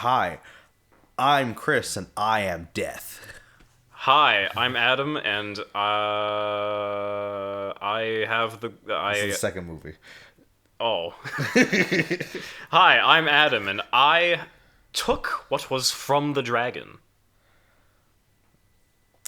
Hi, I'm Chris, and I am Death. Hi, I'm Adam, and I have the This is the second movie. Oh. Hi, I'm Adam, and I took what was from the dragon.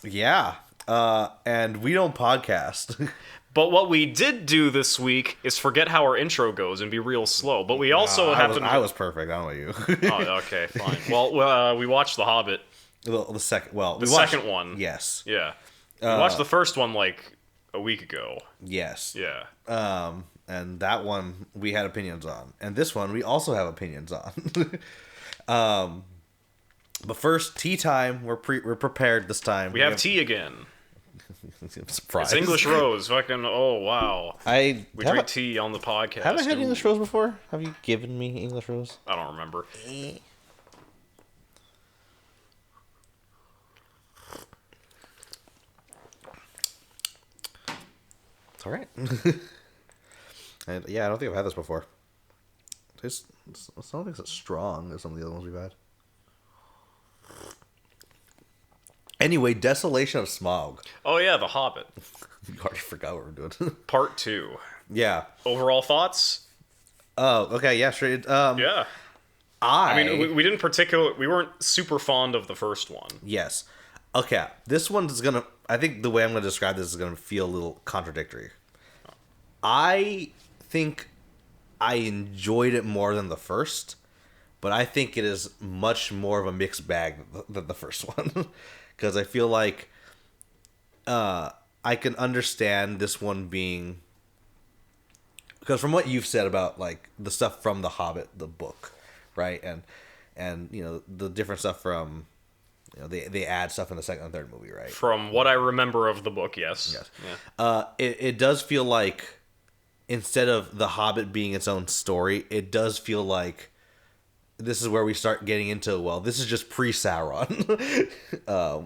Yeah, and we don't podcast. But what we did do this week is forget how our intro goes and be real slow. But we also happened. I was perfect. I don't know you. Oh, okay, fine. Well, we watched The Hobbit. The second. Well, The second one. Yes. Yeah. We watched the first one like a week ago. Yes. Yeah. And that one we had opinions on, and this one we also have opinions on. But first, tea time. We're prepared this time. We have tea again. Surprise. It's English Rose. Fucking, oh, wow. We drink tea on the podcast. Have I had English Rose before? Have you given me English Rose? I don't remember. It's alright. Yeah, I don't think I've had this before. I don't think it's as strong as some of the other ones we've had. Anyway, Desolation of Smaug. Oh, yeah, The Hobbit. You already forgot what we're doing. Part 2. Yeah. Overall thoughts? Oh, okay, yeah, sure. Yeah. I mean, we weren't super fond of the first one. Yes. Okay, this one's gonna, I think the way I'm gonna describe this is gonna feel a little contradictory. I think I enjoyed it more than the first, but I think it is much more of a mixed bag than the first one. Because I feel like I can understand this one being... Because from what you've said about like the stuff from The Hobbit, the book, right? And you know, the different stuff from... You know, they add stuff in the second and third movie, right? From what I remember of the book, yes. Yes. Yeah. It does feel like, instead of The Hobbit being its own story, it does feel like this is where we start getting into, well, this is just pre-Sauron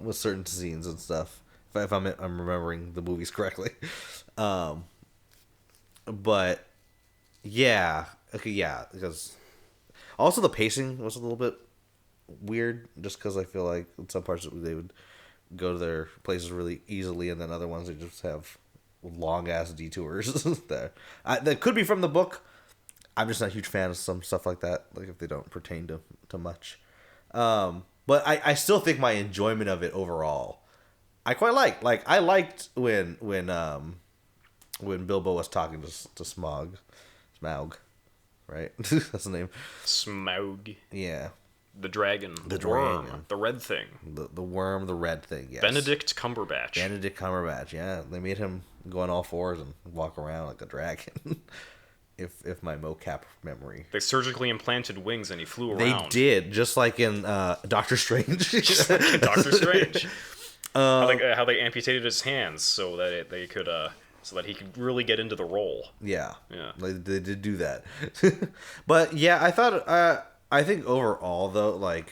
with certain scenes and stuff. If I'm remembering the movies correctly. But, yeah. Okay, yeah. Because also the pacing was a little bit weird, just because I feel like in some parts they would go to their places really easily, and then other ones they just have long-ass detours there. That could be from the book. I'm just not a huge fan of some stuff like that, like if they don't pertain to much. But I still think my enjoyment of it overall, I quite like. Like, I liked when Bilbo was talking to Smaug, right? That's the name. Smaug. Yeah. The dragon. The dragon. Worm. The red thing. The worm, the red thing, yes. Benedict Cumberbatch. Yeah. They made him go on all fours and walk around like a dragon. if my mocap memory. They surgically implanted wings and he flew around. They did, just like in Doctor Strange. Just like in Doctor Strange. How they amputated his hands so that so that he could really get into the role. Yeah. Yeah. They did do that. But yeah, I think overall though, like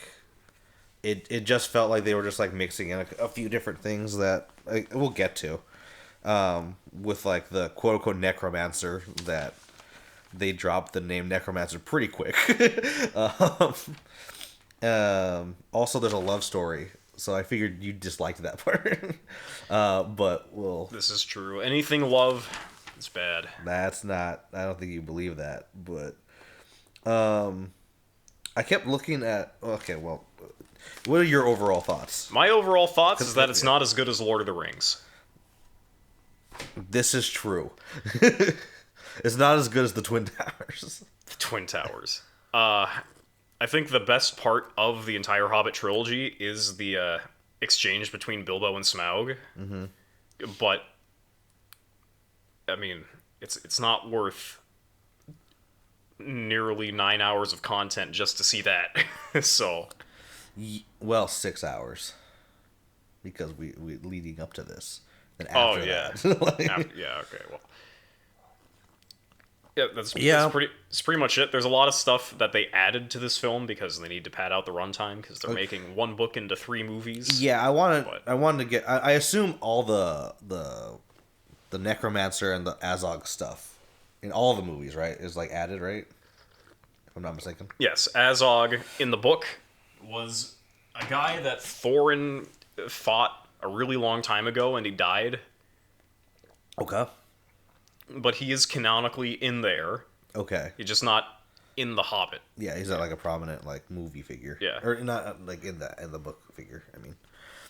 it just felt like they were just like mixing in a few different things that we'll get to. With like the quote unquote necromancer, that they dropped the name necromancer pretty quick. Also there's a love story, so I figured you disliked that part. But This is true. Anything love, it's bad. That's not. I don't think you believe that, but I kept looking at. Okay, well, what are your overall thoughts? My overall thoughts is that it's not as good as Lord of the Rings. This is true. It's not as good as the Twin Towers. The Twin Towers. I think the best part of the entire Hobbit trilogy is the exchange between Bilbo and Smaug. Mm-hmm. But I mean, it's not worth nearly 9 hours of content just to see that. So, well, 6 hours, because we leading up to this. And after that. Yeah. Okay. Well. Yeah, that's pretty much it. There's a lot of stuff that they added to this film because they need to pad out the runtime because they're making one book into 3 movies. Yeah, I wanted to get. I assume all the necromancer and the Azog stuff in all the movies, right, is like added, right? If I'm not mistaken. Yes, Azog in the book was a guy that Thorin fought a really long time ago, and he died. Okay. But he is canonically in there. Okay. He's just not in the Hobbit. Yeah, he's not like a prominent like movie figure. Yeah. Or not like in the book figure. I mean.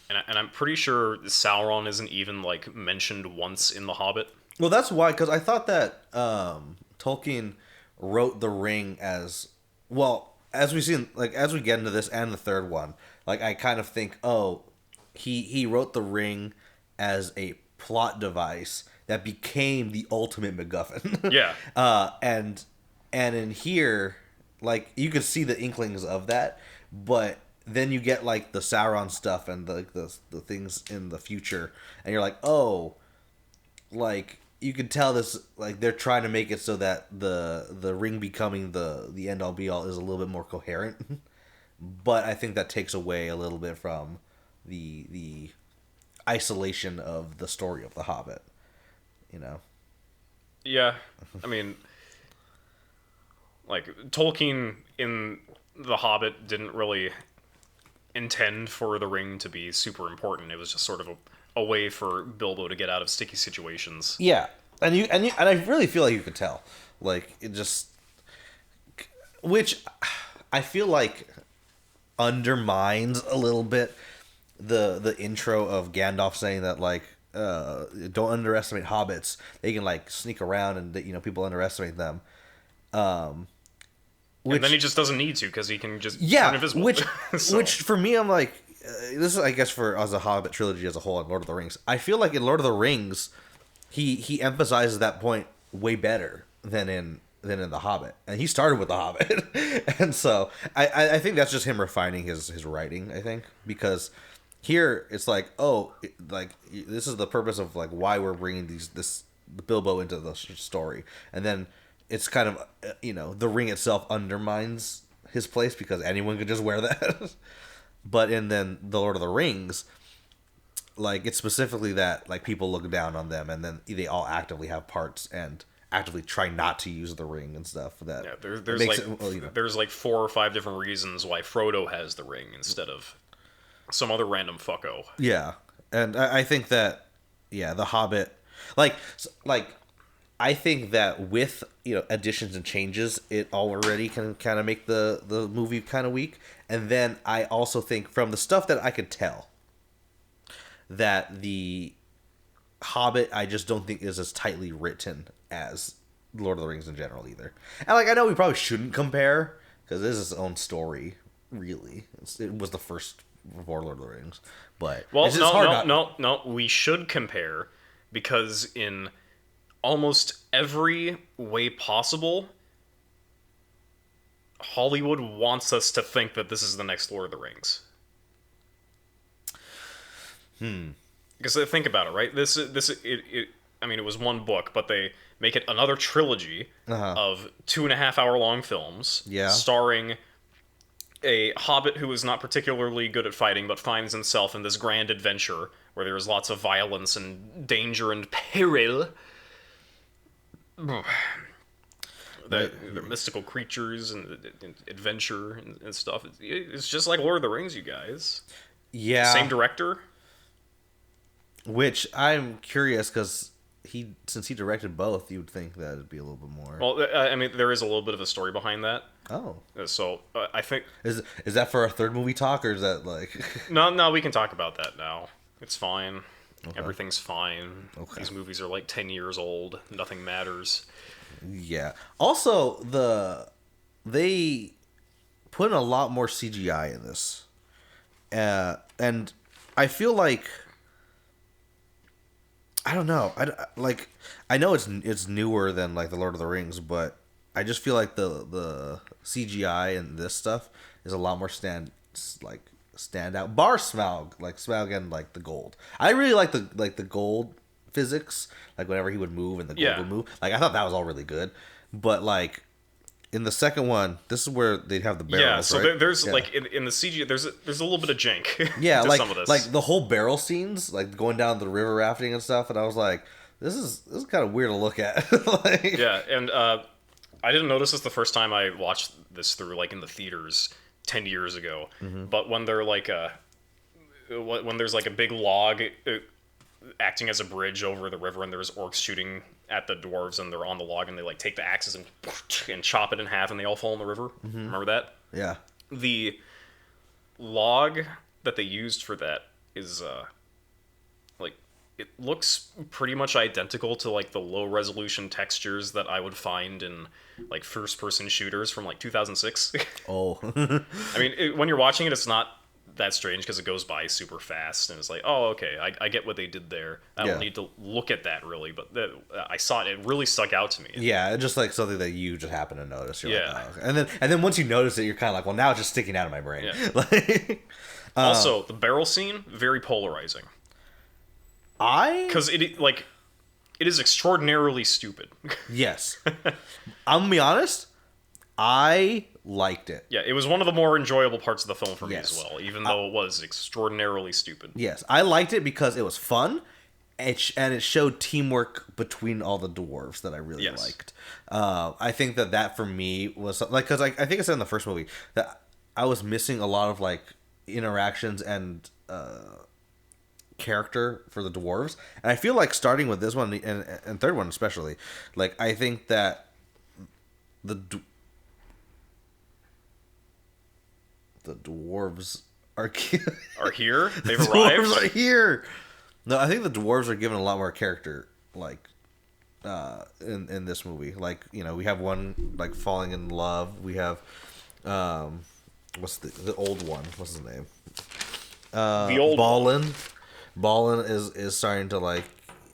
And I'm pretty sure Sauron isn't even like mentioned once in the Hobbit. Well, that's why, because I thought that Tolkien wrote the ring as well. As we see, like as we get into this and the third one, like I kind of think, oh, he wrote the ring as a plot device that became the ultimate MacGuffin. Yeah. And in here, like you could see the inklings of that, but then you get like the Sauron stuff and the things in the future, and you're like, oh, like you can tell this, like they're trying to make it so that the ring becoming the end all be all is a little bit more coherent. But I think that takes away a little bit from the isolation of the story of the Hobbit, you know. Yeah, I mean, like Tolkien in the Hobbit didn't really intend for the ring to be super important. It was just sort of a way for Bilbo to get out of sticky situations. Yeah, and I really feel like you could tell, like it just, which I feel like undermines a little bit the intro of Gandalf saying that like don't underestimate hobbits. They can like sneak around and people underestimate them. And then he just doesn't need to because he can just turn invisible. Which So. which for me I'm like this is I guess for as a Hobbit trilogy as a whole and Lord of the Rings. I feel like in Lord of the Rings he emphasizes that point way better than in the Hobbit, and he started with the Hobbit. And so I think that's just him refining his writing, I think, because here it's like, oh, like this is the purpose of like why we're bringing this Bilbo into the story, and then it's kind of the ring itself undermines his place because anyone could just wear that. But in then the Lord of the Rings, like it's specifically that like people look down on them, and then they all actively have parts and actively try not to use the ring and stuff. That there's like 4 or 5 different reasons why Frodo has the ring instead of some other random fucko. Yeah, and I think that the Hobbit, like I think that with additions and changes, it already can kind of make the movie kind of weak. And then I also think from the stuff that I could tell that the Hobbit I just don't think is as tightly written as Lord of the Rings in general either. And like I know we probably shouldn't compare because this is its own story. Really, it was the first before Lord of the Rings, but no, we should compare because in almost every way possible, Hollywood wants us to think that this is the next Lord of the Rings. Because think about it, right? It was one book, but they make it another trilogy of 2.5 hour long films, starring a hobbit who is not particularly good at fighting, but finds himself in this grand adventure where there is lots of violence and danger and peril. The mystical creatures and adventure and stuff. It's just like Lord of the Rings, you guys. Yeah. Same director. Which I'm curious because since he directed both, you would think that it'd be a little bit more. Well, I mean, there is a little bit of a story behind that. Oh. So I think is that for a third movie talk, or is that like? No, we can talk about that now. It's fine. Okay. Everything's fine. Okay. These movies are like 10 years old. Nothing matters. Yeah. Also, they put in a lot more CGI in this, and I feel like I don't know. I know it's newer than like the Lord of the Rings, but I just feel like the CGI and this stuff is a lot more stand out. Bar Smaug, like Smaug and like the gold. I really like the gold physics, like whenever he would move and the gold would move. Like I thought that was all really good, but like in the second one, this is where they'd have the barrels. Yeah, so right? there's like in the CG, there's a little bit of jank. Yeah, to like some of this. like the whole barrel scenes, like going down the river rafting and stuff, and I was like, this is kind of weird to look at. Yeah, and I didn't notice this the first time I watched this through like in the theaters. 10 years ago. But when they're like when there's like a big log acting as a bridge over the river, and there's orcs shooting at the dwarves, and they're on the log, and they like take the axes and chop it in half, and they all fall in the river. Remember that? Yeah. The log that they used for that is like, it looks pretty much identical to like the low resolution textures that I would find in like first person shooters from like 2006. Oh. I mean, when you're watching it, it's not that strange because it goes by super fast, and it's like, oh, okay, I get what they did there. I don't need to look at that really, but I saw it. It really stuck out to me. Yeah, it's just like something that you just happen to notice. You're like, oh, okay. And then once you notice it, you're kind of like, well, now it's just sticking out of my brain. Yeah. Like, also, the barrel scene, very polarizing. Because it is extraordinarily stupid. Yes. I'm gonna be honest, I liked it. Yeah, it was one of the more enjoyable parts of the film for me as well, even though it was extraordinarily stupid. Yes, I liked it because it was fun, and it showed teamwork between all the dwarves that I really liked. I think that for me was like, because I think I said in the first movie that I was missing a lot of like interactions and character for the dwarves, and I feel like starting with this one and third one especially, like I think that the dwarves are here. They've the arrived. Dwarves are here. No, I think the dwarves are given a lot more character, like in this movie. Like, you know, we have one like falling in love. We have what's the old one? What's his name? The old Balin. Balin is starting to like,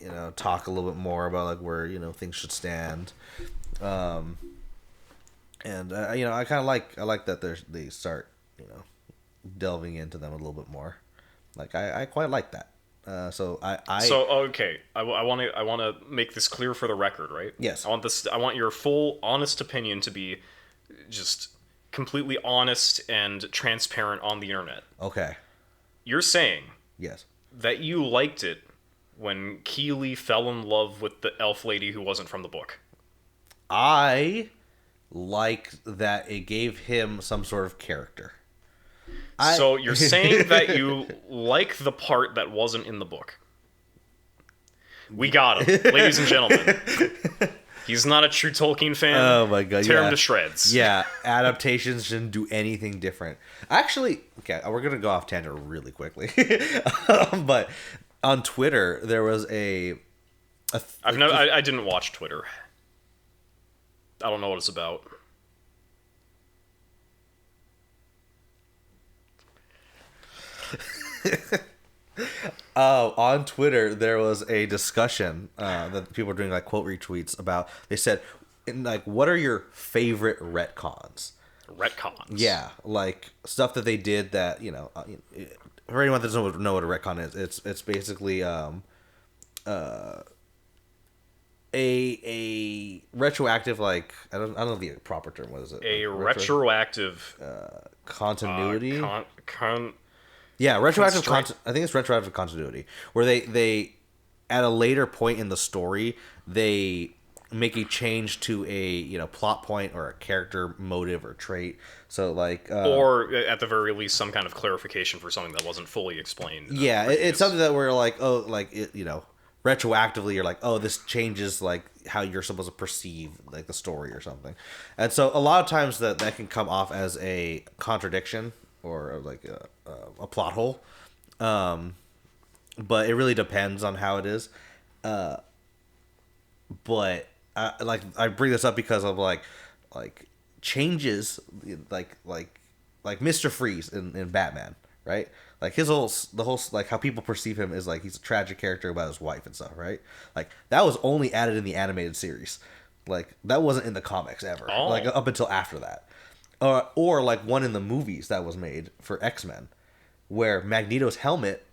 you know, talk a little bit more about like where, you know, things should stand. And you know, I like that they start, you know, delving into them a little bit more. Like I quite like that. So okay, I want to make this clear for the record, right? Yes. I want your full honest opinion to be just completely honest and transparent on the internet. Okay. You're saying yes that you liked it when Kili fell in love with the elf lady who wasn't from the book. I like that it gave him some sort of character. So you're saying that you like the part that wasn't in the book. We got him, ladies and gentlemen. He's not a true Tolkien fan. Oh my god! Tear him to shreds. Yeah, adaptations shouldn't do anything different. Actually, okay, we're gonna go off tangent really quickly. But on Twitter, there was I didn't watch Twitter. I don't know what it's about. On Twitter, there was a discussion that people were doing like quote retweets about. They said, like, what are your favorite retcons? Retcons. Yeah, like stuff that they did that, you know, for anyone that doesn't know what a retcon is, it's basically a retroactive, like I don't know the proper term. What is it? A retroactive continuity. Yeah, retroactive. I think it's retroactive continuity, where they at a later point in the story they make a change to a, you know, plot point or a character motive or trait. So like, or at the very least, some kind of clarification for something that wasn't fully explained. Yeah, it's something that we're like, oh, like it, you know, retroactively, you're like, oh, this changes like how you're supposed to perceive like the story or something. And so a lot of times that can come off as a contradiction or like a plot hole, but it really depends on how it is. But I bring this up because of like changes like Mr. Freeze in Batman, right? Like the whole like how people perceive him is like he's a tragic character about his wife and stuff, right? Like that was only added in the animated series. Like that wasn't in the comics ever. Oh. Like up until after that. Or like one in the movies that was made for X-Men, where Magneto's helmet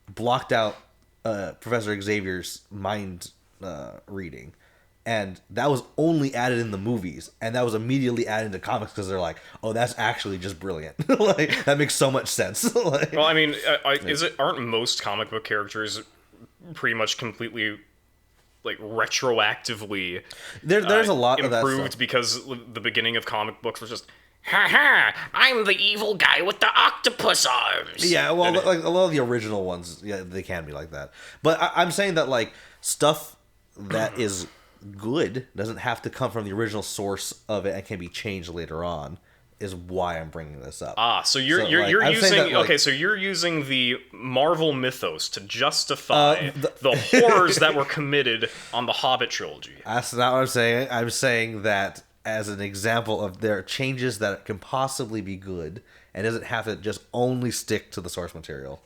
blocked out Professor Xavier's mind reading, and that was only added in the movies, and that was immediately added into comics because they're like, oh, that's actually just brilliant. Like that makes so much sense. Like, well, I mean, aren't most comic book characters pretty much completely like retroactively there's a lot of that improved stuff. because the beginning of comic books was just Ha ha! I'm the evil guy with the octopus arms. Yeah, well, like a lot of the original ones, yeah, they can be like that. But I'm saying that like stuff that is good doesn't have to come from the original source of it and can be changed later on. Is why I'm bringing this up. So you're I'm using that, like, okay, so you're using the Marvel mythos to justify the horrors that were committed on the Hobbit trilogy. That's not what I'm saying. I'm saying that as an example of there are changes that can possibly be good and doesn't have to just only stick to the source material.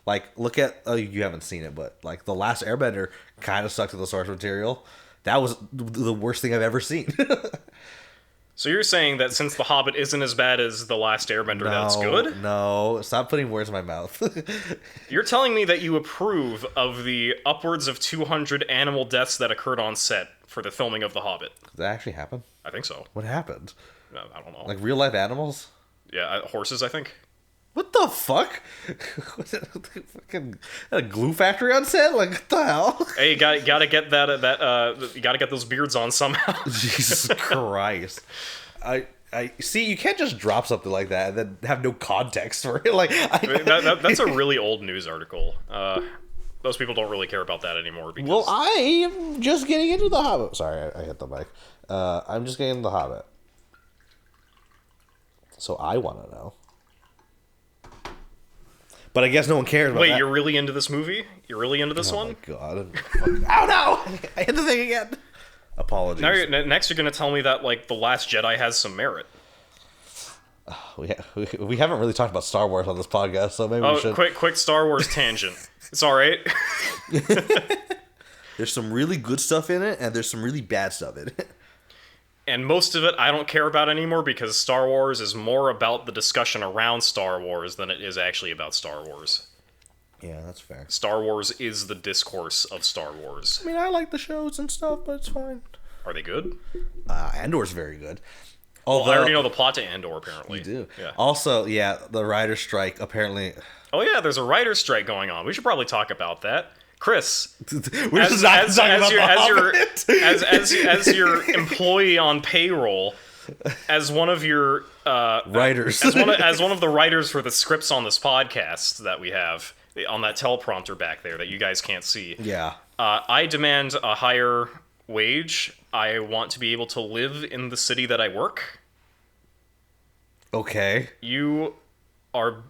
Like, look at you haven't seen it, but like The Last Airbender kind of stuck to the source material. That was the worst thing I've ever seen. So you're saying that since The Hobbit isn't as bad as The Last Airbender, that's good? No, stop putting words in my mouth. You're telling me that you approve of the upwards of 200 animal deaths that occurred on set for the filming of The Hobbit? Did that actually happen? I think so. What happened? I don't know. Like real life animals? Yeah, horses, I think. What the fuck? Was it fucking a glue factory on set? Like, what the hell? Hey, you gotta get you gotta get those beards on somehow. Jesus Christ. I see, you can't just drop something like that and then have no context for it. Like, that's a really old news article. Those people don't really care about that anymore. Because... Well, I am just getting into The Hobbit. Sorry, I hit the mic. I'm just getting into The Hobbit. So I want to know. But I guess no one cares about that. Wait, you're really into this movie? You're really into this one? Oh my god. Oh no! I hit the thing again! Apologies. Now next you're going to tell me that, like, The Last Jedi has some merit. We haven't really talked about Star Wars on this podcast, so maybe we should... Quick Star Wars tangent. It's alright. There's some really good stuff in it, and there's some really bad stuff in it. And most of it I don't care about anymore because Star Wars is more about the discussion around Star Wars than it is actually about Star Wars. Yeah, that's fair. Star Wars is the discourse of Star Wars. I mean, I like the shows and stuff, but it's fine. Are they good? Andor's very good. Although, I already know the plot to Andor, apparently. You do. Yeah. Also, yeah, the writer's strike, apparently... Oh yeah, there's a writer's strike going on. We should probably talk about that. Chris, as your employee on payroll, as one of your writers, as one of the writers for the scripts on this podcast that we have on that teleprompter back there that you guys can't see. Yeah, I demand a higher wage. I want to be able to live in the city that I work. Okay. You are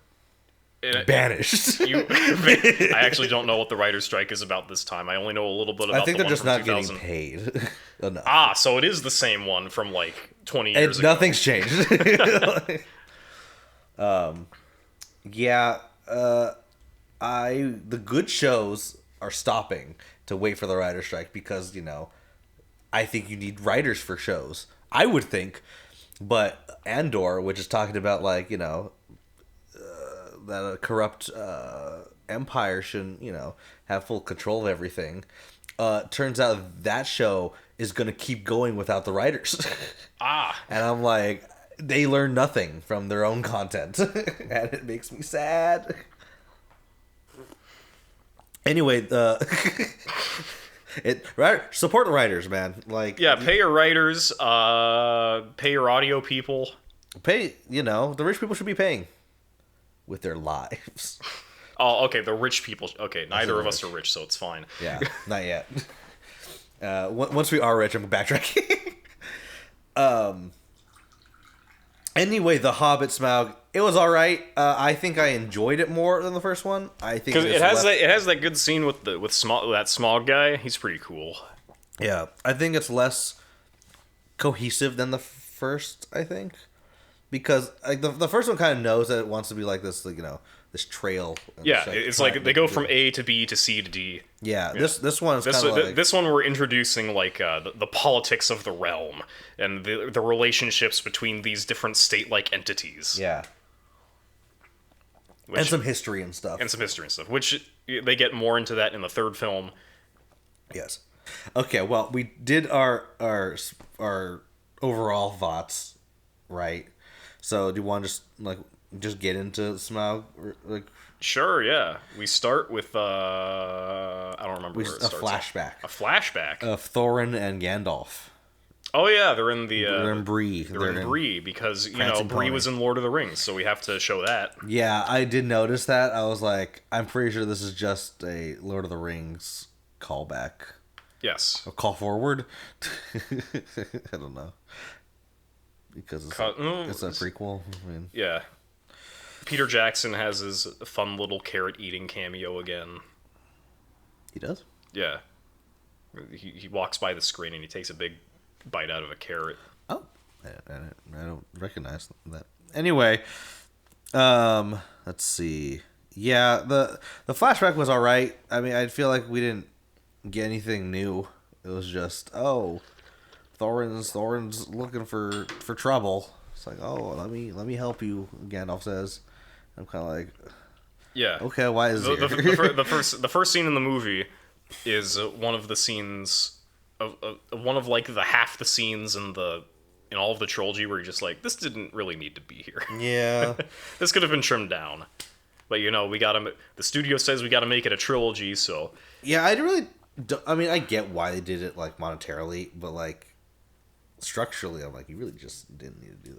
banished. I actually don't know what the writer's strike is about this time. I only know a little bit about. I think the they're one just from not 2000. getting paid enough. So it is the same one from like 20 years ago. Nothing's changed. Yeah. The good shows are stopping to wait for the writer's strike because, I think you need writers for shows. I would think, but Andor, which is talking about like, that a corrupt empire shouldn't, have full control of everything. Turns out that show is going to keep going without the writers. And I'm like, they learn nothing from their own content. And it makes me sad. Anyway, support the writers, man. Like, yeah, pay your writers, pay your audio people. Pay, the rich people should be paying with their lives. Oh, okay, the rich people. Okay, neither of us are rich, so it's fine. Yeah, not yet. Once we are rich, I'm backtracking. Anyway, The Hobbit Smaug, it was all right. I think I enjoyed it more than the first one. I think because it has that good scene with that Smaug guy. He's pretty cool. Yeah, I think it's less cohesive than the first. I think because like the first one kind of knows that it wants to be like this, like, this trail. Yeah, it's like they go from A to B to C to D. Yeah. This one is kind of like... This one we're introducing like the politics of the realm and the relationships between these different state-like entities. Yeah. And some history and stuff. Which they get more into that in the third film. Yes. Okay, well, we did our overall thoughts, right? So do you want to just get into Smaug? Sure, yeah. We start with I don't remember where it starts. Flashback. A flashback of Thorin and Gandalf. Oh yeah, they're in the. They're in Bree. They're in Bree because Prancing Bree Pony. was in Lord of the Rings, so we have to show that. Yeah, I did notice that. I was like, I'm pretty sure this is just a Lord of the Rings callback. Yes. A call forward. I don't know. Because it's a prequel. I mean, yeah. Peter Jackson has his fun little carrot eating cameo again. He does? Yeah. He walks by the screen and he takes a big bite out of a carrot. Oh. I don't recognize that. Anyway, let's see. Yeah, the flashback was alright. I mean, I feel like we didn't get anything new. It was just, Thorin's looking for trouble. It's like, let me help you, Gandalf says. I'm kind of like, yeah, okay, why is he the first scene in the movie is one of the scenes of one of like the half the scenes in all of the trilogy where you're just like, this didn't really need to be here. Yeah. This could have been trimmed down. But the studio says we gotta make it a trilogy, so yeah, I mean, I get why they did it like monetarily, but like structurally, I'm like, you really just didn't need to do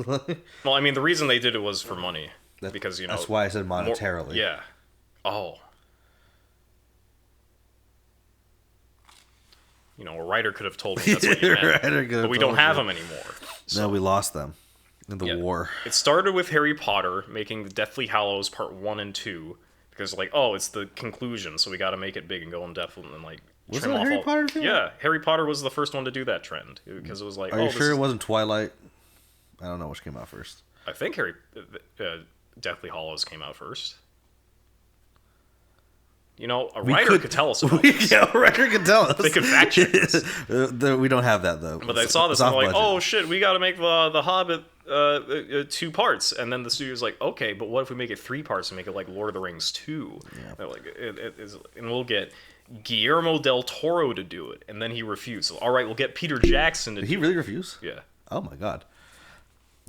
that. well, I mean, the reason they did it was for money. Because that's why I said monetarily. Yeah. Oh. A writer could have told me that's what you meant. But we don't have them anymore. So. No, we lost them in the war. It started with Harry Potter making the Deathly Hallows Part 1 and 2 because it's the conclusion, so we got to make it big and go in depth and like was it a Harry Potter thing? Yeah, Harry Potter was the first one to do that trend because it was like, are you sure it wasn't Twilight? I don't know which came out first. I think Deathly Hallows came out first. A writer could tell us about this. Yeah, a writer could tell us. They could fact check this. We don't have that, though. But I saw this and they're like, oh, shit, we got to make the Hobbit 2 parts. And then the studio's like, okay, but what if we make it 3 parts and make it like Lord of the Rings 2? Yeah. They're like, and we'll get Guillermo del Toro to do it. And then he refused. So, all right, we'll get Peter Jackson to do it. Did he really refuse? Yeah. Oh, my God.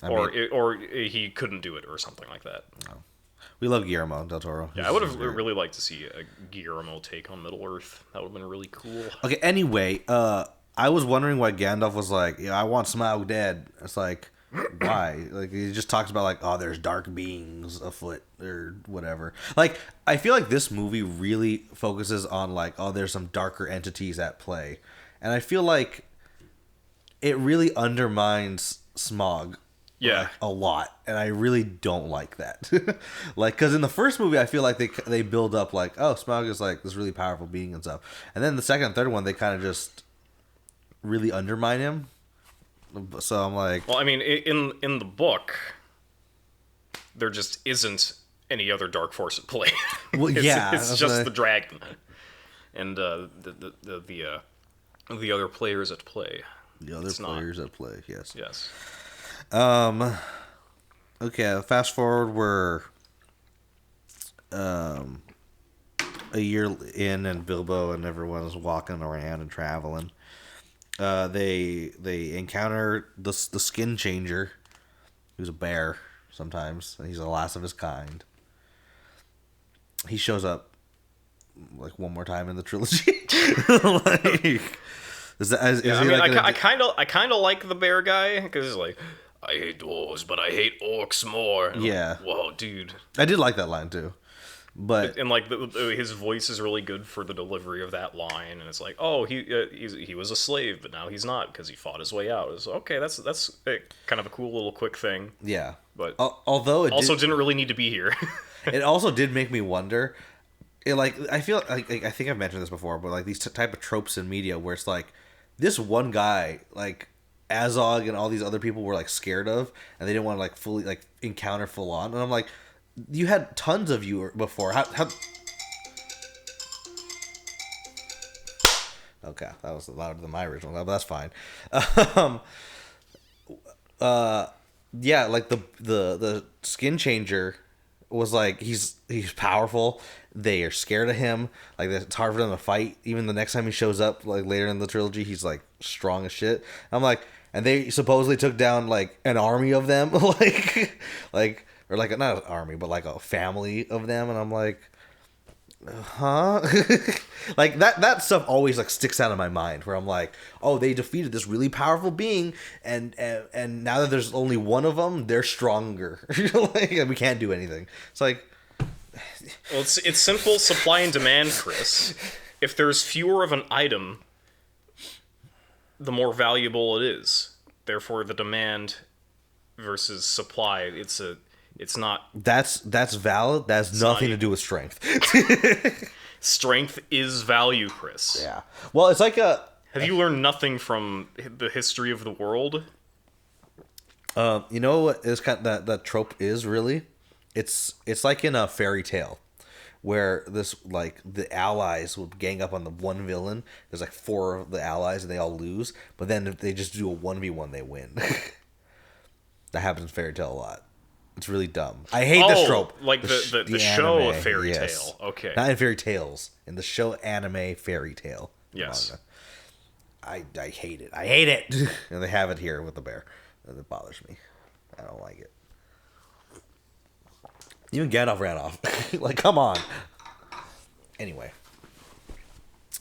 Or he couldn't do it or something like that. No. We love Guillermo del Toro. Yeah, I would have really liked to see a Guillermo take on Middle-earth. That would have been really cool. Okay, anyway, I was wondering why Gandalf was like, yeah, I want Smaug dead. It's like, why? Like, he just talks about, like, there's dark beings afoot or whatever. Like, I feel like this movie really focuses on, like, there's some darker entities at play. And I feel like it really undermines Smaug. Yeah, like, a lot, and I really don't like that. Like, because in the first movie, I feel like they build up like, Smaug is like this really powerful being and stuff, and then the second and third one, they kind of just really undermine him. So I'm like, well, I mean, in the book, there just isn't any other dark force at play. Well, it's just the dragon and the other players at play. The other players at play, yes. Yes. Okay, fast forward, we're a year in and Bilbo and everyone is walking around and traveling. They encounter the skin changer, who's a bear sometimes, and he's the last of his kind. He shows up like one more time in the trilogy. I kind of like the bear guy because he's like, I hate dwarves, but I hate orcs more. And yeah. Like, whoa, dude. I did like that line too, but like his voice is really good for the delivery of that line, and it's like, oh, he was a slave, but now he's not because he fought his way out. It's okay. That's kind of a cool little quick thing. Yeah, but although it didn't really need to be here. It also did make me wonder. I feel like I think I've mentioned this before, but like these type of tropes in media where it's like this one guy like Azog and all these other people were like scared of, and they didn't want to like fully like encounter full on. And I'm like, you had tons of you before. How? Okay, that was louder than my original, but that's fine. Yeah, like the skin changer was like he's powerful. They are scared of him. Like it's hard for them to fight. Even the next time he shows up, like later in the trilogy, he's like strong as shit. I'm like, and they supposedly took down like an army of them, or like not an army, but like a family of them. And I'm like, huh? Like that stuff always like sticks out in my mind where I'm like, oh, they defeated this really powerful being, and now that there's only one of them, they're stronger. Like, we can't do anything. It's like, Well, it's simple supply and demand, Chris. If there's fewer of an item, the more valuable it is. Therefore, the demand versus supply, it's not. that's valid. That's nothing to do with strength. Strength is value, Chris. Yeah. Well, it's like a. Have you learned nothing from the history of the world? You know what is kind of, that trope is really? It's like in a fairy tale, where this like the allies would gang up on the one villain. There's like 4 of the allies and they all lose, but then if they just do a 1v1, they win. That happens in fairy tale a lot. It's really dumb. I hate this trope. Like the show of fairy tale. Okay. Not in fairy tales. In the show anime fairy tale. Yes. Manga. I hate it. I hate it. And they have it here with the bear. And it bothers me. I don't like it. Even Gandalf ran off. Like, come on. Anyway.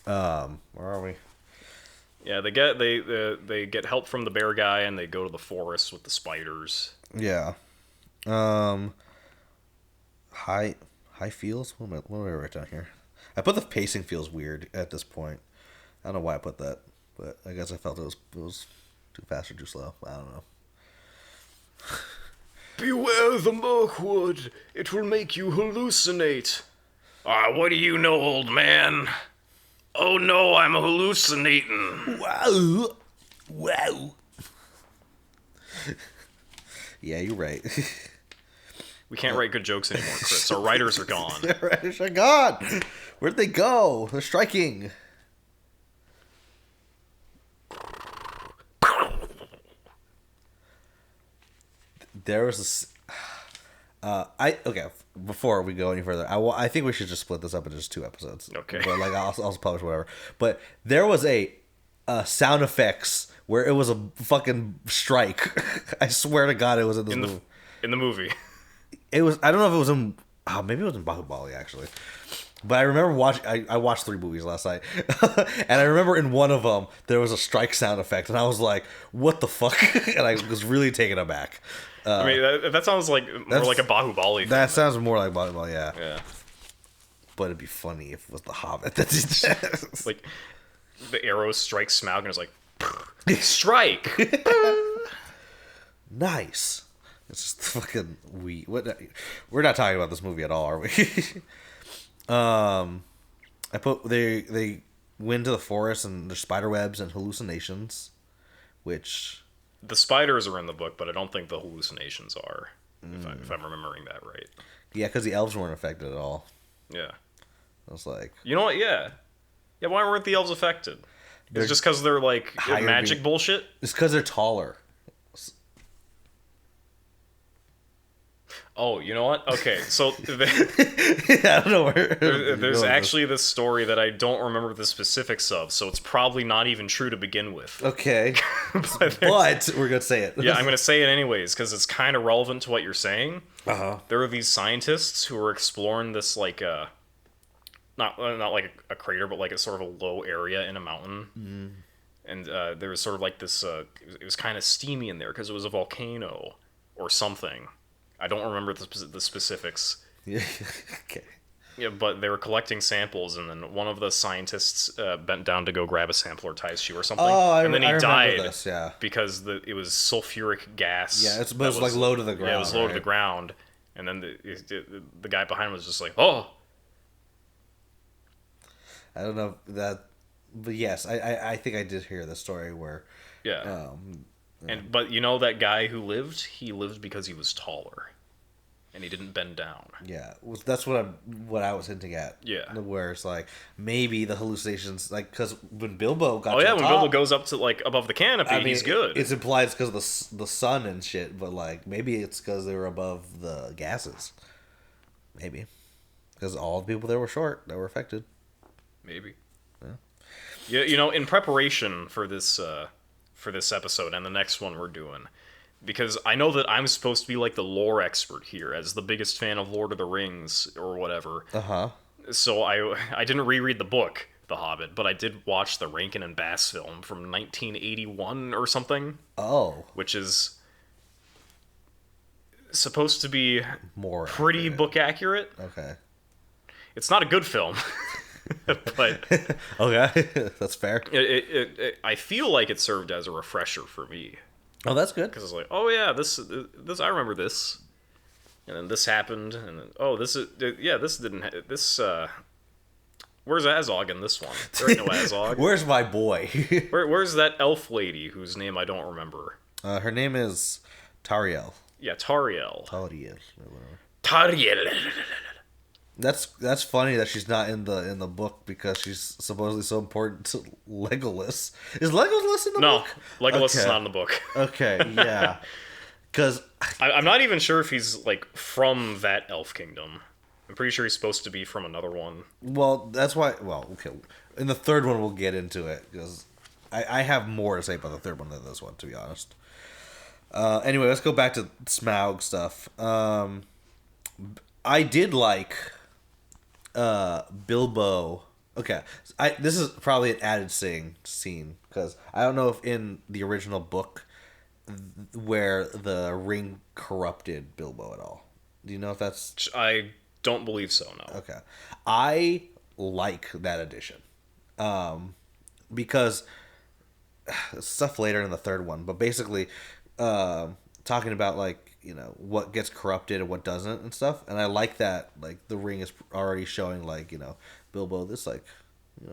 Where are we? Yeah, they get help from the bear guy and they go to the forest with the spiders. Yeah. High feels? What am I write down here? I put the pacing feels weird at this point. I don't know why I put that, but I guess I felt it was too fast or too slow. I don't know. Beware the Mirkwood. It will make you hallucinate. What do you know, old man? Oh no, I'm hallucinating. Wow. Wow. Yeah, you're right. We can't write good jokes anymore, Chris. Our writers are gone. Our writers are gone. Where'd they go? They're striking. There was this. Okay. Before we go any further, I think we should just split this up into just 2 episodes. Okay. But like I'll publish whatever. But there was a sound effects where it was a fucking strike. I swear to God, it was in this movie. In the movie. It was. I don't know if it was in. Oh, maybe it was in Bahubali actually. But I remember watching. I watched 3 movies last night, and I remember in one of them there was a strike sound effect, and I was like, "What the fuck?" And I was really taken aback. I mean, that sounds like more like a Bahubali thing. That sounds more like Bahubali, yeah. Yeah. But it'd be funny if it was the Hobbit that did that. Like the arrow strikes Smaug and it's like strike. Nice. It's just fucking we're not talking about this movie at all, are we? I put they went to the forest and there's spider webs and hallucinations, which the spiders are in the book, but I don't think the hallucinations are. If I'm remembering that right. Yeah, because the elves weren't affected at all. Yeah. I was like, you know what? Yeah. Yeah. Why weren't the elves affected? It's just because they're like magic bullshit. It's because they're taller. Oh, you know what? Okay, so I don't know where. There's actually this story that I don't remember the specifics of, so it's probably not even true to begin with. Okay, but we're gonna say it. Yeah, I'm gonna say it anyways because it's kind of relevant to what you're saying. Uh-huh. There are these scientists who are exploring this like not like a crater, but like a sort of a low area in a mountain. Mm. And there was sort of like this. It was kind of steamy in there because it was a volcano or something. I don't remember the specifics. Yeah. Okay. Yeah, but they were collecting samples, and then one of the scientists bent down to go grab a sample or tie his shoe or something. Oh, and then he died this, yeah. because it was sulfuric gas. Yeah, it was like low to the ground. Yeah, it was low to the ground, and then the guy behind him was just like, "Oh." I don't know that, but yes, I think I did hear the story where. Yeah. But you know that guy who lived? He lived because he was taller, and he didn't bend down. Yeah, that's what I was hinting at. Yeah, where it's like maybe the hallucinations, like because when Bilbo got when top, Bilbo goes up to like above the canopy, he's good. It's implied it's because of the sun and shit, but like maybe it's because they were above the gases. Maybe because all the people there were short that were affected. Maybe. Yeah. You know, in preparation for this episode and the next one we're doing, because I know that I'm supposed to be like the lore expert here as the biggest fan of Lord of the Rings or whatever. So I didn't reread the book, The Hobbit, but I did watch the Rankin and Bass film from 1981 or something, Oh, which is supposed to be more pretty accurate. book accurate. Okay. It's not a good film, but Okay, that's fair. I feel like it served as a refresher for me Oh, that's good. because it's like, oh yeah, this I remember this, and then this happened, and then oh this is yeah this didn't this where's Azog in this one? There ain't no Azog. Where's my boy? Where's that elf lady whose name I don't remember? Her name is Tariel. Yeah, Tariel. Tariel. Or whatever. Tariel. That's funny that she's not in the book because she's supposedly so important to Legolas. Is Legolas in the No, book? Legolas is Okay. not in the book. Okay, yeah. Because I'm not even sure if he's like from that elf kingdom. I'm pretty sure he's supposed to be from another one. well, that's why. Well, okay. In the third one, we'll get into it because I have more to say about the third one than this one, to be honest. Anyway, let's go back to Smaug stuff. I did like Bilbo. Okay, this is probably an added scene because I don't know if in the original book where the ring corrupted Bilbo at all. Do you know if that's I don't believe so. No. okay? I like that addition, because stuff later in the third one, but basically, talking about like what gets corrupted and what doesn't and stuff, and I like that like the ring is already showing like Bilbo this like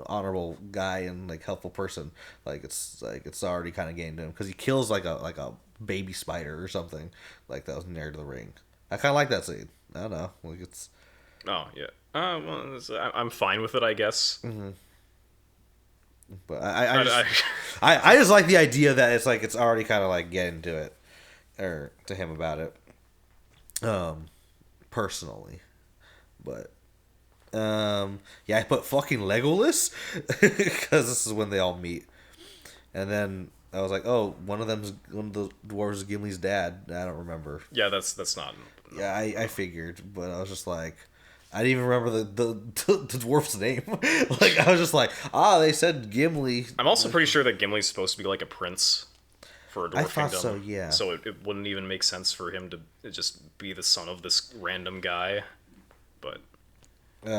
honorable guy and like helpful person, like it's already kind of getting to him because he kills like a baby spider or something like that was near to the ring. I kind of like that scene. I don't know, like it's Oh yeah. Well, I'm fine with it, I guess. but I But just, I just like the idea that it's like it's already kind of like getting to it or to him about it personally, but yeah, I put fucking Legolas because this is when they all meet, and then I was like, oh, one of the dwarves is Gimli's dad. I don't remember. yeah, that's not. Yeah, I figured, but I was just like, I didn't even remember the dwarf's name. Like I was just like, they said Gimli. I'm also pretty sure that Gimli's supposed to be like a prince for a dwarf I thought kingdom. so, yeah. So it wouldn't even make sense for him to just be the son of this random guy. But Could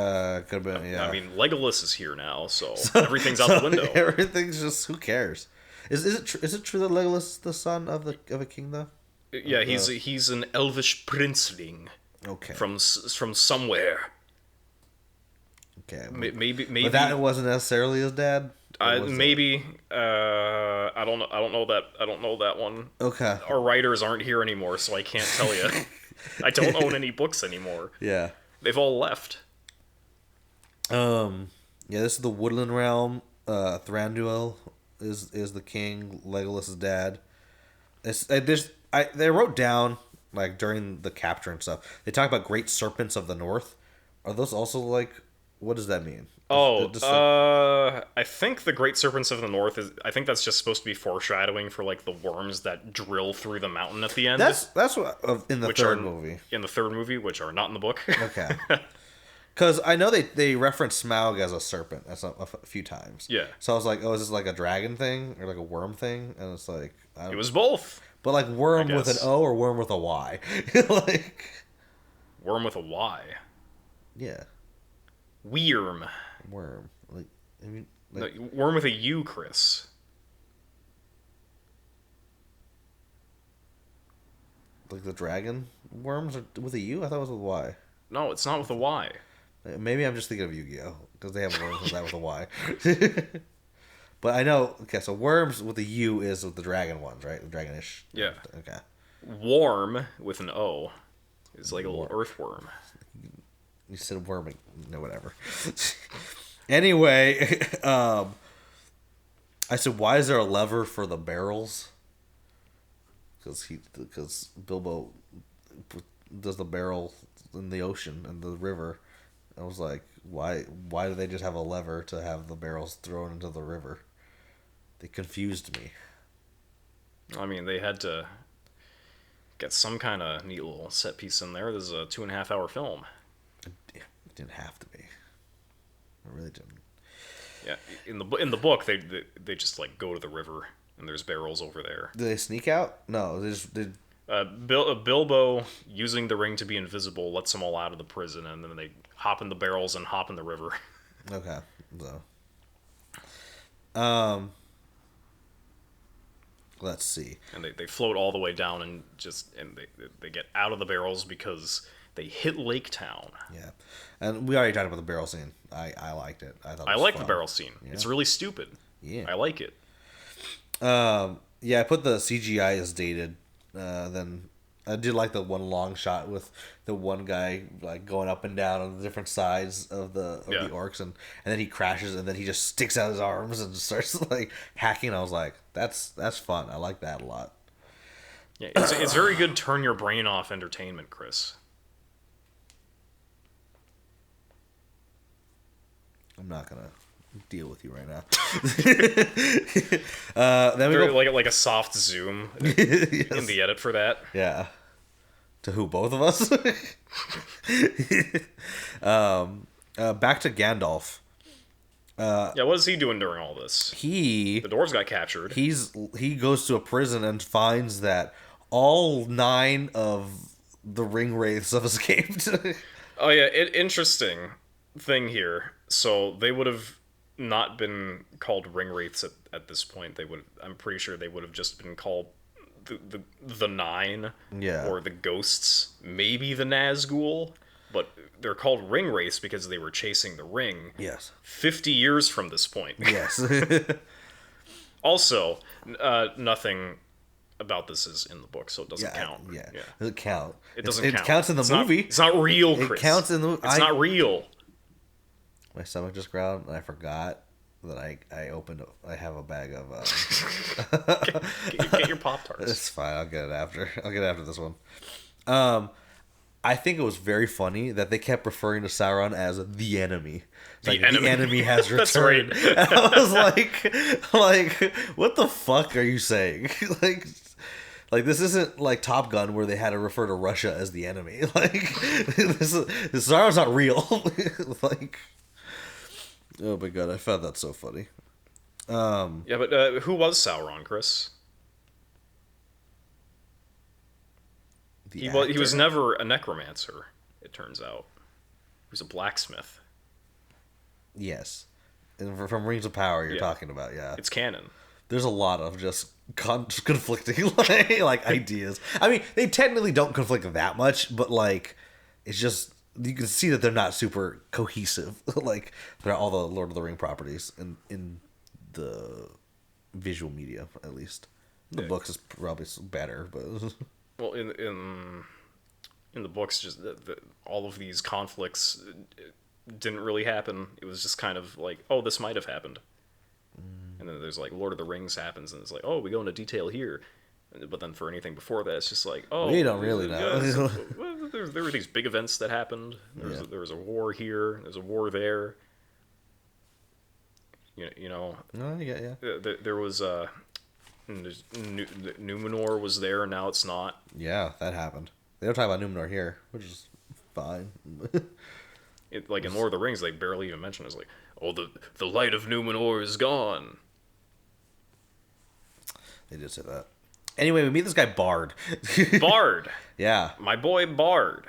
have been, yeah. I mean, Legolas is here now, so everything's out the window. Everything's just who cares? Is it true that Legolas is the son of a king though? Yeah, he's an elvish princeling Okay. from somewhere. Okay. Maybe But that wasn't necessarily his dad. Or was it? maybe I don't know. I don't know that one. Okay. Our writers aren't here anymore, so I can't tell you. I don't own any books anymore. Yeah. They've all left. Yeah, this is the Woodland Realm. Thranduil is the king. Legolas' dad. They wrote down like during the capture and stuff. They talk about great serpents of the north. Are those also like? What does that mean? I think the Great Serpents of the North is. I think that's just supposed to be foreshadowing for like the worms that drill through the mountain at the end. That's what in the third movie. In the third movie, which are not in the book. Okay. Because I know they reference Smaug as a serpent a few times. Yeah. So I was like, oh, is this like a dragon thing or like a worm thing? And it's like It was both. but like worm with an guess. O or worm with a Y, like Worm with a Y. yeah, Weirm. worm. Like I mean, No, like worm with a U, Chris. like the dragon worms are with a U. I thought it was with a Y. No, it's not with a Y. Maybe I'm just thinking of Yu-Gi-Oh because they have worms with that with a Y. But I know. Okay, so worms with a U is with the dragon ones, right? The dragonish. Yeah. Okay. Warm with an O is like a little earthworm. You said worm. No, whatever. Anyway, I said, why is there a lever for the barrels? Because Bilbo does the barrel in the ocean and the river. I was like, why do they just have a lever to have the barrels thrown into the river? They confused me. I mean, they had to get some kind of neat little set piece in there. This is a 2.5 hour film. It didn't have to be. I really didn't. Yeah, in the book they just like go to the river and there's barrels over there. Do they sneak out? No, they just did. Bilbo, using the ring to be invisible, lets them all out of the prison, and then they hop in the barrels and hop in the river. Okay, so let's see. And they float all the way down and they get out of the barrels because they hit Lake Town. Yeah, and we already talked about the barrel scene. I liked it. I thought it I was like fun. the barrel scene. Yeah. It's really stupid. Yeah, I like it. Yeah, I put the CGI as dated. Then I did like the one long shot with the one guy like going up and down on the different sides of the orcs, and then he crashes, and then he just sticks out his arms and just starts like hacking. I was like, that's fun. I like that a lot. Yeah, it's very good. Turn your brain off entertainment, Chris. I'm not gonna deal with you right now. Then we Very, go like a soft zoom in the edit for that. Yeah. To who? Both of us? Back to Gandalf. Yeah, what is he doing during all this? The dwarves got captured. He goes to a prison and finds that all 9 of the ring wraiths have escaped. Oh yeah, interesting thing here. So they would have not been called ring wraiths at this point. I'm pretty sure they would have just been called the 9, or the ghosts, maybe the Nazgul, but they're called ring wraiths because they were chasing the ring. Yes. 50 years from this point. Yes. Also, nothing about this is in the book, so it doesn't count. Yeah. Does it count? It doesn't count. It counts in the movie. It's not real, Chris. It counts in the movie. It's not real. My stomach just growled, and I forgot that I have a bag of get your Pop-Tarts. It's fine. I'll get it after this one. I think it was very funny that they kept referring to Sauron as the enemy. The enemy has returned. That's right. I was like, what the fuck are you saying? Like this isn't like Top Gun where they had to refer to Russia as the enemy. Like this Sauron's not real. Like, oh my god, I found that so funny. Yeah, but who was Sauron, Chris? He was never a necromancer, it turns out. He was a blacksmith. Yes. And from Rings of Power you're talking about, yeah. It's canon. There's a lot of just conflicting like ideas. I mean, they technically don't conflict that much, but like it's just you can see that they're not super cohesive like throughout all the Lord of the Ring properties in the visual media, at least. The books is probably better, but well, in the books, just all of these conflicts didn't really happen. It was just kind of like, oh, this might have happened. And then there's like Lord of the Rings happens, and it's like, oh, we go into detail here. But then for anything before that, it's just like, oh, we don't really know. Well, there were these big events that happened. There was a war here. There's a war there. You know. Oh, yeah. There was Numenor was there, and now it's not. Yeah, that happened. They don't talk about Numenor here, which is fine. Like in Lord of the Rings, they barely even mention it. It's like, oh, the light of Numenor is gone. They did say that. Anyway, we meet this guy Bard. Bard. Yeah. My boy Bard.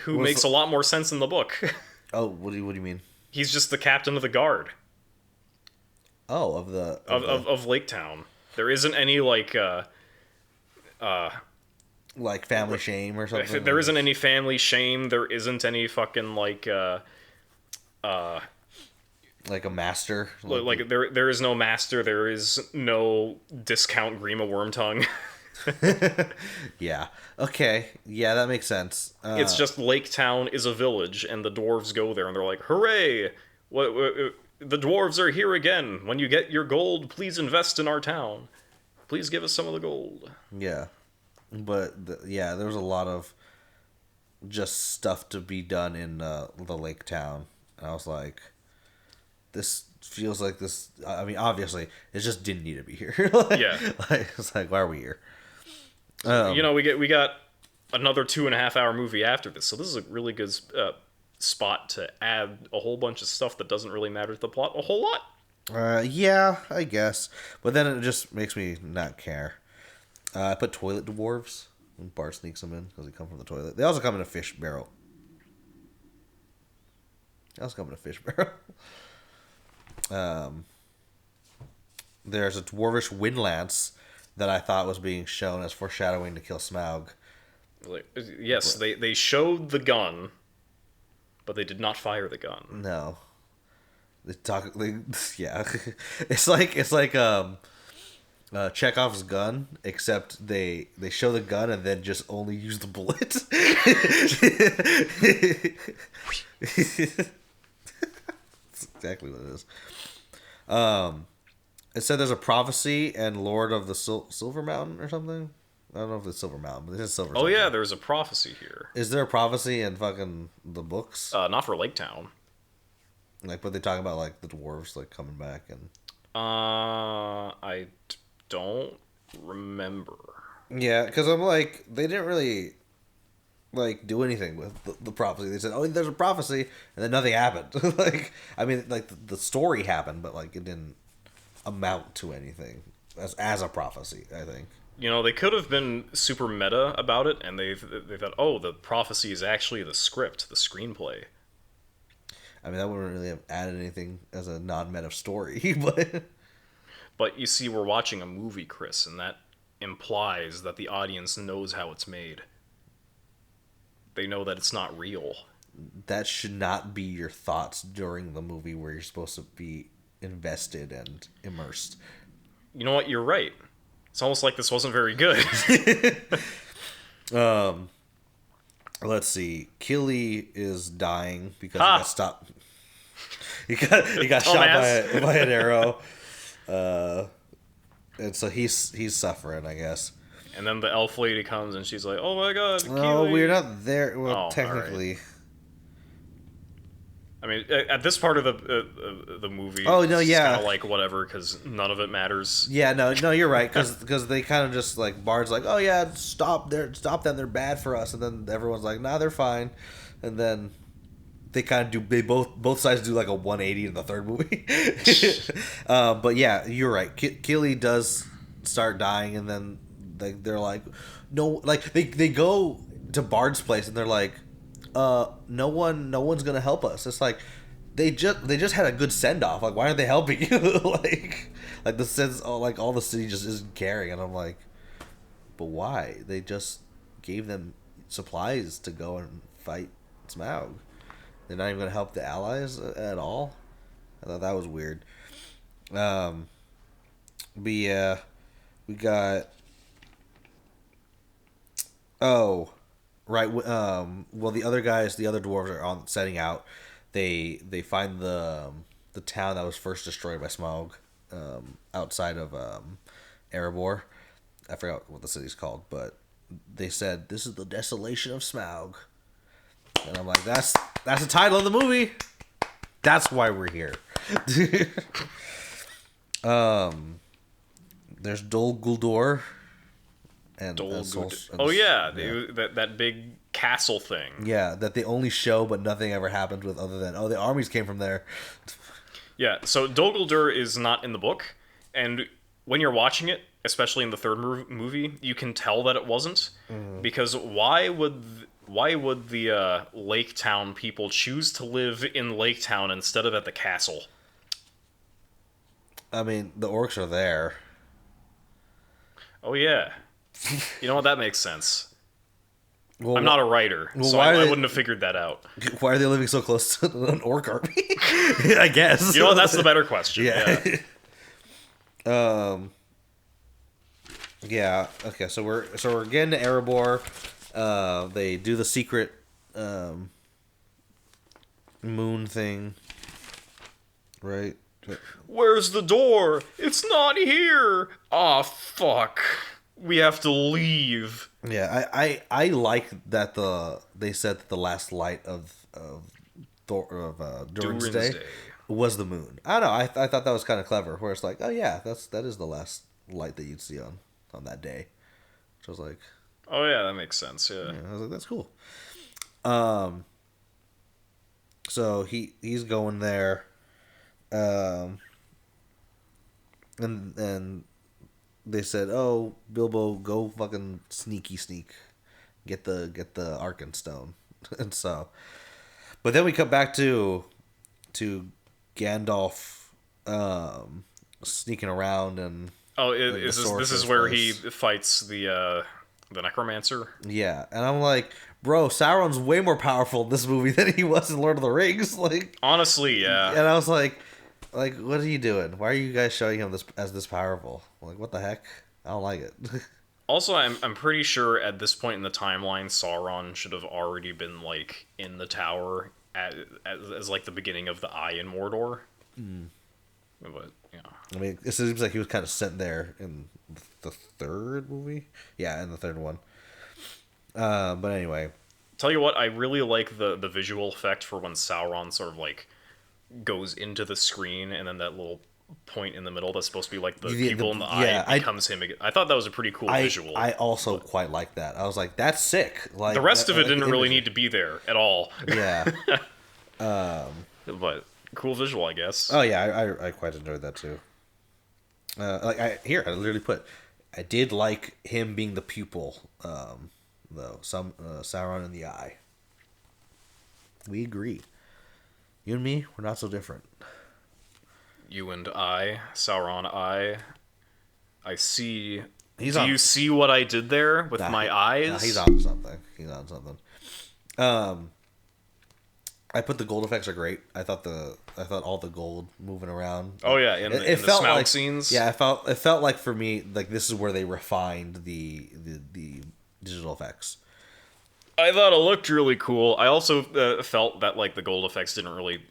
Who makes a lot more sense in the book. Oh, what do you mean? He's just the captain of the guard. Oh, of Lake Town. There isn't any like family shame or something. There isn't any family shame. There isn't any fucking like a master. Like there is no master. There is no discount Grima Wormtongue. Yeah. Okay. Yeah, that makes sense. It's just Lake Town is a village, and the dwarves go there, and they're like, "Hooray! The dwarves are here again. When you get your gold, please invest in our town. Please give us some of the gold." Yeah. But, there was a lot of just stuff to be done in the lake town. And I was like, this feels like this... I mean, obviously, it just didn't need to be here. Yeah. It's like, why are we here? We got another 2.5 hour movie after this, so this is a really good spot to add a whole bunch of stuff that doesn't really matter to the plot a whole lot. Yeah, I guess. But then it just makes me not care. I put toilet dwarves when Bart sneaks them in because they come from the toilet. They also come in a fish barrel. There's a dwarvish windlance that I thought was being shown as foreshadowing to kill Smaug. Like, yes, they showed the gun, but they did not fire the gun. No. Yeah. It's like Chekhov's gun, except they show the gun and then just only use the bullet. That's exactly what it is. It said there's a prophecy and Lord of the Silver Mountain or something. I don't know if it's Silver Mountain, but it is Silver. Oh something. Yeah, there's a prophecy here. Is there a prophecy in fucking the books? Not for Lake Town. Like, but they talk about like the dwarves like coming back and. I don't remember. Yeah, because I'm like, they didn't really like do anything with the prophecy. They said, "Oh, there's a prophecy," and then nothing happened. Like, I mean, like the story happened, but like it didn't amount to anything as a prophecy. I think. You know, they could have been super meta about it, and they thought, "Oh, the prophecy is actually the script, the screenplay." I mean, that wouldn't really have added anything as a non-meta story, But you see, we're watching a movie, Chris, and that implies that the audience knows how it's made. They know that it's not real. That should not be your thoughts during the movie where you're supposed to be invested and immersed. You know what? You're right. It's almost like this wasn't very good. Let's see. Kili is dying because he got stopped. He got shot by an arrow. And so he's suffering, I guess. And then the elf lady comes and she's like, "Oh my god, Kili." Oh, we're not there. Well, technically. Right. I mean, at this part of the movie, oh no, it's yeah, kind of like whatever, because none of it matters. Yeah, no, you're right, because they kind of just like Bard's like, "Oh yeah, stop them, they're bad for us," and then everyone's like, "Nah, they're fine," and then they kind of do. They both sides do like a 180 in the third movie. But yeah, you're right. Kili does start dying, and then they're like, no, like they go to Bard's place, and they're like, no one's gonna help us. It's like they just had a good send off. Like, why aren't they helping you? like the sense, like all the city just isn't caring, and I'm like, but why? They just gave them supplies to go and fight Smaug. They're not even gonna help the allies at all. I thought that was weird. But yeah, we got. Oh, right. Well, the other guys, the other dwarves are setting out. They find the town that was first destroyed by Smaug, outside of Erebor. I forgot what the city's called, but they said this is the Desolation of Smaug, and I'm like, that's the title of the movie. That's why we're here. There's Dol Guldur. And oh yeah, that big castle thing. Yeah, that they only show, but nothing ever happens with, other than the armies came from there. Yeah, so Dol Guldur is not in the book, and when you're watching it, especially in the third movie, you can tell that it wasn't, because why would the Lake Town people choose to live in Lake Town instead of at the castle? I mean, the orcs are there. Oh yeah. You know what? That makes sense. Well, I'm not a writer, so I wouldn't have figured that out. Why are they living so close to an orc army? I guess. You know what? That's the better question. Yeah. Yeah. Okay. So we're getting to Erebor. They do the secret moon thing, right? Where's the door? It's not here. Aw, fuck. We have to leave. Yeah, I like that they said that the last light of Durin's Day was the moon. I don't know. I thought that was kind of clever. Where it's like, oh yeah, that is the last light that you'd see on that day. Which I was like, oh yeah, that makes sense. Yeah, I was like, that's cool. So he's going there, um, and they said, "Oh, Bilbo, go fucking sneak, get the Arkenstone," and so. But then we come back to Gandalf, sneaking around and Oh, like, this is where he fights the necromancer. Yeah, and I'm like, bro, Sauron's way more powerful in this movie than he was in Lord of the Rings. Like, Honestly, yeah. and I was like, what are you doing? Why are you guys showing him this powerful? Like, what the heck? I don't like it. Also, I'm pretty sure at this point in the timeline, Sauron should have already been like in the tower as like the beginning of the Eye in Mordor. But yeah, I mean, it seems like he was kind of sent there in the third movie. Yeah, in the third one. But anyway, tell you what, I really like the visual effect for when Sauron sort of like goes into the screen, and then that little point in the middle that's supposed to be like the people in the eye becomes him again. I thought that was a pretty cool visual. I also quite like that. I was like, that's sick. Like the rest of it didn't really need to be there at all. Yeah. But cool visual, I guess. Oh yeah, I quite enjoyed that too. I literally put, I did like him being the pupil, though. Sauron in the eye. We agree. You and me, we're not so different. You and I, Sauron, I see. Do you see what I did there with my eyes? Nah, he's on something. I put the gold effects are great. I thought all the gold moving around. Oh yeah, in the Smaug like, scenes. Yeah, it felt like for me like this is where they refined the digital effects. I thought it looked really cool. I also felt that like the gold effects didn't really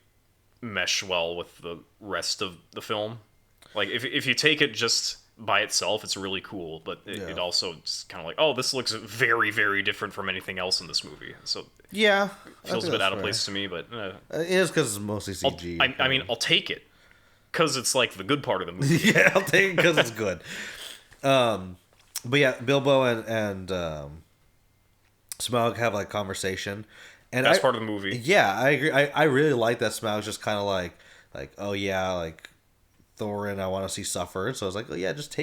mesh well with the rest of the film. Like if you take it just by itself, it's really cool, but it also just kind of like, oh, this looks very, very different from anything else in this movie. So yeah, it feels a bit out of place to me, but it is because it's mostly CG. I mean, I'll take it because it's like the good part of the movie. Yeah, I'll take it because it's good. But yeah, Bilbo and Smaug have like conversation, and that's part of the movie. Yeah, I agree. I really like that Smaug's just kind of like oh yeah, like Thorin, I want to see suffer. So I was like, oh yeah, just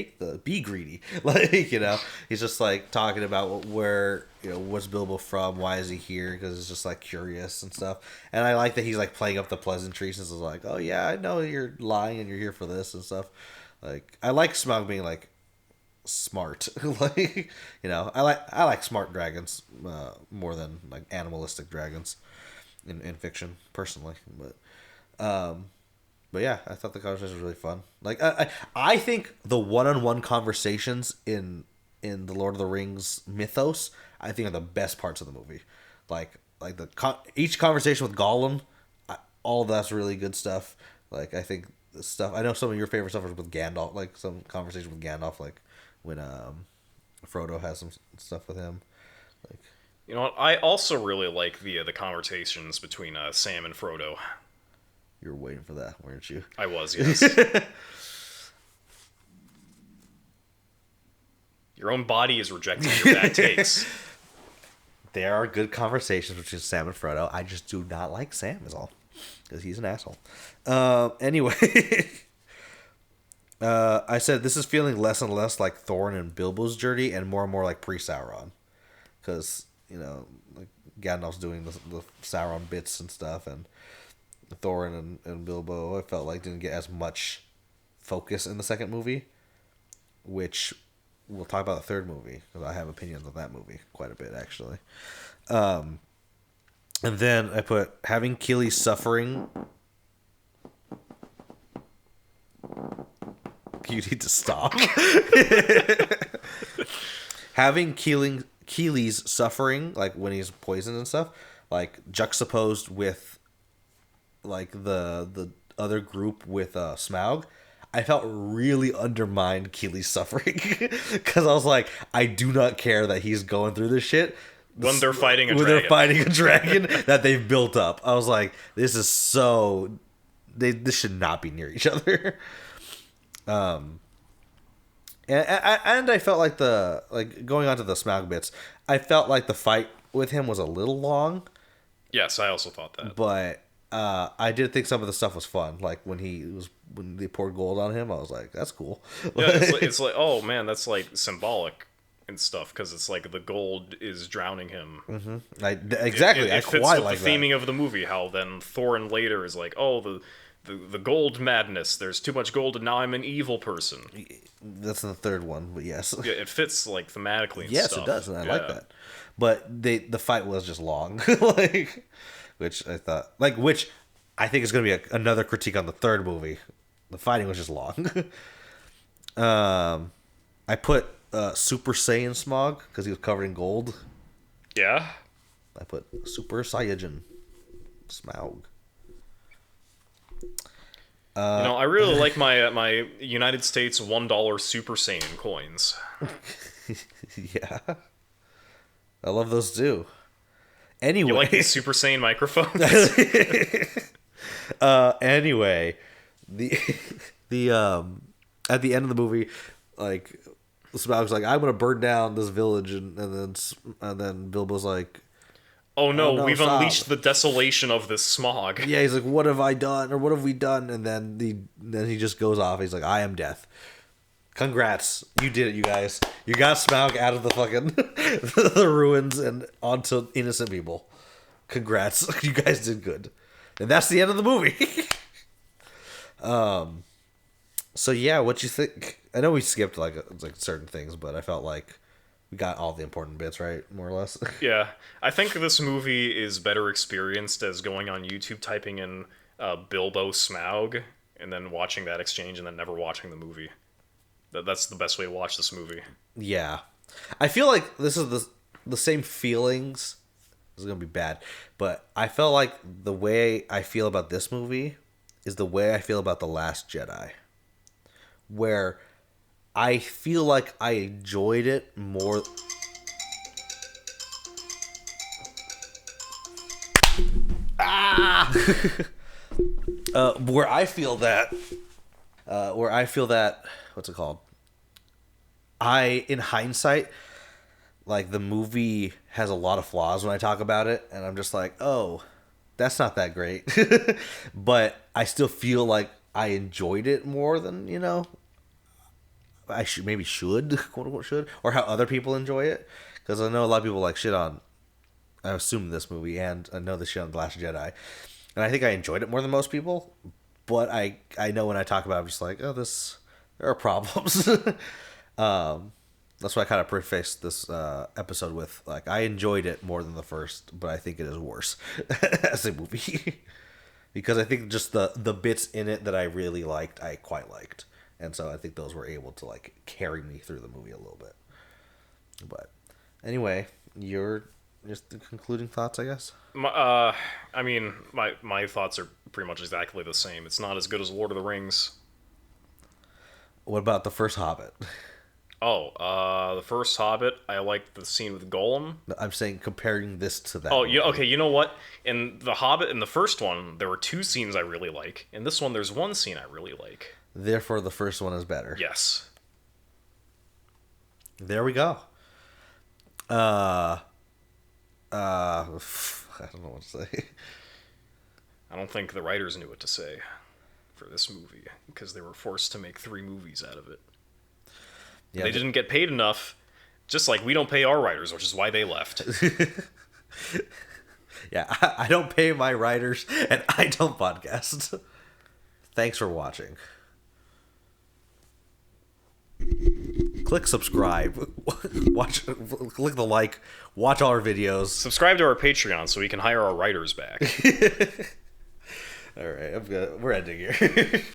be greedy. Like, he's just like talking about where, what's Bilbo from? Why is he here? Because it's just like curious and stuff. And I like that he's like playing up the pleasantries. And it's like, oh yeah, I know you're lying and you're here for this and stuff. Like, I like Smaug being like smart. Like, I like smart dragons more than like animalistic dragons in fiction personally. But yeah, I thought the conversation was really fun. Like I think the one-on-one conversations in the Lord of the Rings mythos, I think are the best parts of the movie. Like each conversation with Gollum, all of that's really good stuff. Like I think the stuff, I know some of your favorite stuff is with Gandalf, like some conversation with Gandalf, like when Frodo has some stuff with him. Like, you know what? I also really like the conversations between Sam and Frodo. You were waiting for that, weren't you? I was, yes. Your own body is rejecting your bad takes. There are good conversations between Sam and Frodo. I just do not like Sam, is all. Because he's an asshole. Anyway. I said this is feeling less and less like Thorin and Bilbo's journey and more like pre-Sauron. Because, like Gandalf's doing the Sauron bits and stuff, and Thorin and Bilbo, I felt like didn't get as much focus in the second movie, which we'll talk about the third movie because I have opinions on that movie quite a bit actually. And then I put having Kili suffering. You need to stop. Having Kili's suffering, like when he's poisoned and stuff, like juxtaposed with like the other group with Smaug, I felt really undermined Kili's suffering because I was like, I do not care that he's going through this shit when they're fighting a dragon that they've built up. I was like, this is so this should not be near each other. And I felt like going on to the Smaug bits, I felt like the fight with him was a little long. Yes, I also thought that. But I did think some of the stuff was fun. Like when they poured gold on him, I was like, that's cool. Yeah, it's like, oh man, that's like symbolic and stuff because it's like the gold is drowning him. Exactly. It I fits quite with like the theming of the movie. How then Thorin later is like, oh, the gold madness. There's too much gold, and now I'm an evil person. That's in the third one, but yes. Yeah, it fits like thematically. And Yes, stuff. it does, and I like Yeah. that. But the fight was just long, like, which I think is going to be another critique on the third movie. The fighting was just long. I put Super Saiyan Smaug because he was covered in gold. Yeah. I put Super Saiyajin Smaug. I really like my United States $1 Super Saiyan coins. Yeah, I love those too. Anyway, You like these Super Saiyan microphones? Anyway, the at the end of the movie, like Smaug's like, I'm gonna burn down this village, and then Bilbo's like, Oh no, Oh, no, we've stop. unleashed the desolation of this smog. yeah, he's like, what have I done, or what have we done? And then he just goes off. He's like, I am death. Congrats, you did it, you guys. You got Smaug out of the fucking the ruins and onto innocent people. Congrats, you guys did good. And that's the end of the movie. So yeah, what you think? I know we skipped like certain things, but I felt like we got all the important bits right, more or less. Yeah, I think this movie is better experienced as going on YouTube, typing in Bilbo Smaug, and then watching that exchange, and then never watching the movie. That's the best way to watch this movie. Yeah, I feel like this is the same feelings. This is gonna be bad, but I felt like the way I feel about this movie is the way I feel about The Last Jedi, where I feel like I enjoyed it more. Where I feel that, what's it called? In hindsight, like the movie has a lot of flaws when I talk about it, and I'm just like, oh, that's not that great. But I still feel like I enjoyed it more than, I should, quote unquote, should, or how other people enjoy it. Because I know a lot of people like shit on, I assume, this movie, and I know they shit on The Last Jedi. And I think I enjoyed it more than most people. But I know when I talk about it, I'm just like, oh, there are problems. That's why I kind of prefaced this episode with, like, I enjoyed it more than the first, but I think it is worse as a movie. Because I think just the bits in it that I really liked, I quite liked. And so I think those were able to, like, carry me through the movie a little bit. But anyway, your just the concluding thoughts, I guess? My thoughts are pretty much exactly the same. It's not as good as Lord of the Rings. What about the first Hobbit? Oh, the first Hobbit, I liked the scene with Gollum. I'm saying comparing this to that. Oh, yeah, okay, you know what? In the Hobbit, in the first one, there were 2 scenes I really like. In this one, there's 1 scene I really like. Therefore, the first one is better. Yes. There we go. I don't know what to say. I don't think the writers knew what to say for this movie, because they were forced to make 3 movies out of it. Yeah, They didn't get paid enough, just like we don't pay our writers, which is why they left. Yeah, I don't pay my writers, and I don't podcast. Thanks for watching. Click subscribe. Click the like. Watch all our videos. Subscribe to our Patreon so we can hire our writers back. All right, we're ending here.